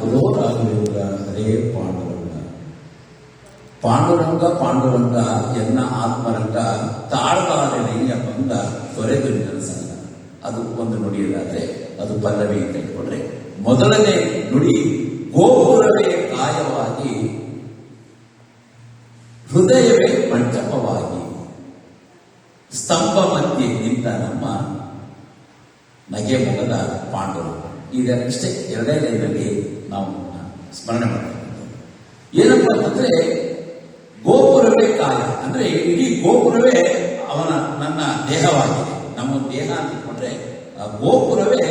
ಗುರು ರಾಘವೇಂದ್ರ ಹರೇ ಪಾಂಡುರಂಗ. ಪಾಂಡುರಂಗ ಪಾಂಡುರಂಗ ಎನ್ನ ಆತ್ಮರಂಗ ತಾಳ್ಬಾರನೆಯ ಬಂದ ತೊರೆದು ಸಂಗ. ಅದು ಒಂದು ನುಡಿಯದಾದ್ರೆ ಅದು ಪಲ್ಲವಿ ಅಂತ ಇಟ್ಕೊಂಡ್ರೆ, ಮೊದಲನೇ ನುಡಿ ಗೋಪುರವೇ ಕಾಯವಾಗಿ ಹೃದಯವೇ ಮಂಟಪವಾಗಿ ಸ್ತಂಭ ಮಧ್ಯೆ ನಿಂತ ನಮ್ಮ ನಗೆ ಮೊಗದ ಪಾಂಡುರಂಗ. ಇದಷ್ಟೇ ಎರಡೇ ಲೈನಲ್ಲಿ ನಾವು ಸ್ಮರಣೆ ಮಾಡಬೇಕು. ಏನಪ್ಪ ಅಂತಂದ್ರೆ ಗೋಪುರವೇ ಕಾಯ ಅಂದ್ರೆ ಇಡೀ ಗೋಪುರವೇ ನನ್ನ ದೇಹವಾಗಿದೆ. ನಮ್ಮ ದೇಹ ಅಂತ ಇಟ್ಕೊಂಡ್ರೆ ಗೋಪುರವೇ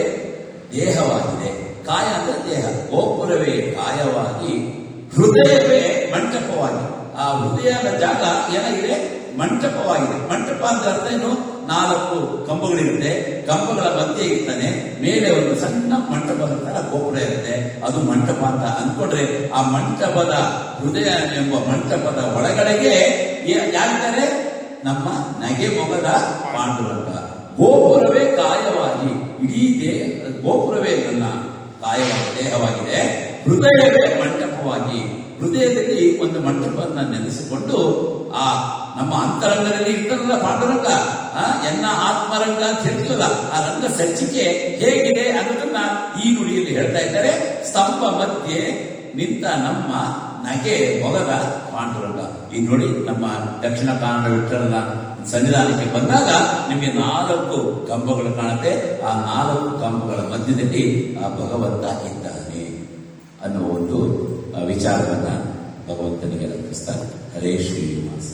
ದೇಹವಾಗಿದೆ. ಕಾಯ ಅಂದ್ರೆ ದೇಹ. ಗೋಪುರವೇ ಕಾಯವಾಗಿ ಹೃದಯವೇ ಮಂಟಪವಾಗಿ. ಆ ಹೃದಯದ ಜಾಗ ಏನಾಗಿದೆ? ಮಂಟಪವಾಗಿದೆ. ಮಂಟಪ ಅಂತ ಅರ್ಥ ಏನು? 4 ಕಂಬಗಳಿರುತ್ತೆ, ಕಂಬಗಳ ಮಧ್ಯೆ ಇರ್ತಾನೆ, ಮೇಲೆ ಒಂದು ಸಣ್ಣ ಮಂಟಪದ ತರ ಗೋಪುರ ಇರುತ್ತೆ. ಅದು ಮಂಟಪ ಅಂತ ಅಂದ್ಕೊಂಡ್ರೆ, ಆ ಮಂಟಪದ ಹೃದಯ ಎಂಬ ಮಂಟಪದ ಒಳಗಡೆಗೆ ಯಾರಿದ್ದಾರೆ? ನಮ್ಮ ನಗೆ ಮೊಗದ ಪಾಂಡುರಂಗ. ಗೋಪುರವೇ ಕಾಯವಾಗಿ, ಇಡೀ ಗೋಪುರವೇ ನನ್ನ ಕಾಯವಾಗಿ ದೇಹವಾಗಿದೆ. ಹೃದಯವೇ ಮಂಟಪವಾಗಿ, ಹೃದಯದಲ್ಲಿ ಒಂದು ಮಂಟಪವನ್ನು ನೆನೆಸಿಕೊಂಡು ಆ ನಮ್ಮ ಅಂತರಂಗದಲ್ಲಿ ಇರ್ತದಲ್ಲ ಪಾಂಡುರಂಗ, ಎನ್ನ ಆತ್ಮರಂಗ ಅಂತ ಹೇಳ್ತೀವಲ್ಲ, ಆ ರಂಗ ಸಂಚಿಕೆ ಹೇಗಿದೆ ಅನ್ನೋದನ್ನ ಈ ನುಡಿಯಲ್ಲಿ ಹೇಳ್ತಾ ಇದ್ದಾರೆ. ಸ್ತಂಭ ಮಧ್ಯೆ ನಿಂತ ನಮ್ಮ ನಗೆ ಮೊಗದ ಪಾಂಡುರಂಗ. ಈ ನುಡಿ ನಮ್ಮ ದಕ್ಷಿಣ ಕನ್ನಡ ವಿಠಲನ ಸನ್ನಿಧಾನಕ್ಕೆ ಬಂದಾಗ ನಿಮಗೆ 4 ಕಂಬಗಳು ಕಾಣುತ್ತೆ. ಆ 4 ಕಂಬಗಳ ಮಧ್ಯದಲ್ಲಿ ಆ ಭಗವಂತ ಇದ್ದಾನೆ ಅನ್ನೋ ಒಂದು ವಿಚಾರವನ್ನ ಭಗವಂತನಿಗೆ ರಚಿಸ್ತಾರೆ. ಹರೇ ಶ್ರೀನಿವಾಸ.